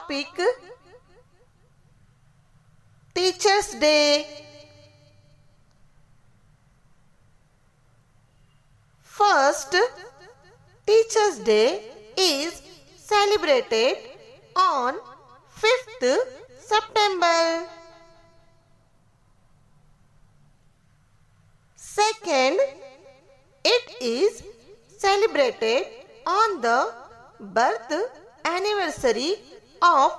Topic: Teachers' Day. First, Teachers' Day is celebrated on 5th September. Second, it is celebrated on the birth anniversary of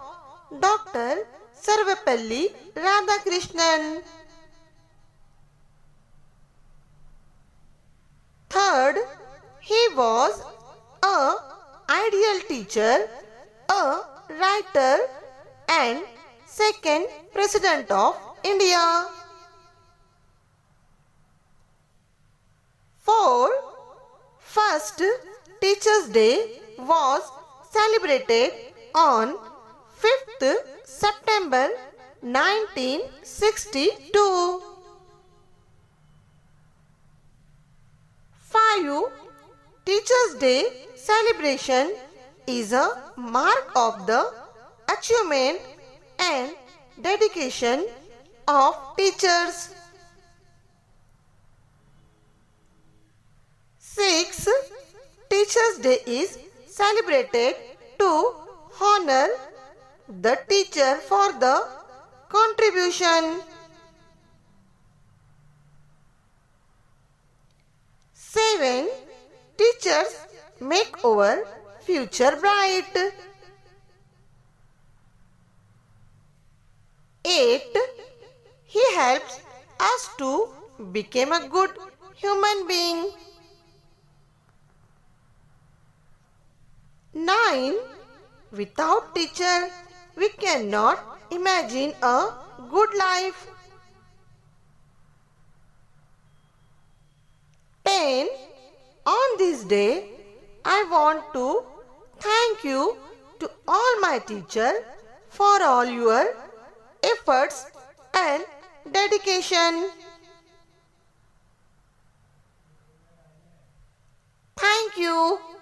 Dr. Sarvepalli Radhakrishnan. Third, he was an ideal teacher, a writer, and second President of India. Fourth, first Teachers' Day was celebrated on 5th September 1962. 5. Teachers' Day celebration is a mark of the achievement and dedication of teachers. 6. Teachers' Day is celebrated to honor the teacher for the contribution. 7. Teachers make our future bright. 8. He helps us to become a good human being. 9. Without teacher, we cannot imagine a good life. 10. On this day, I want to thank you to all my teachers for all your efforts and dedication. Thank you.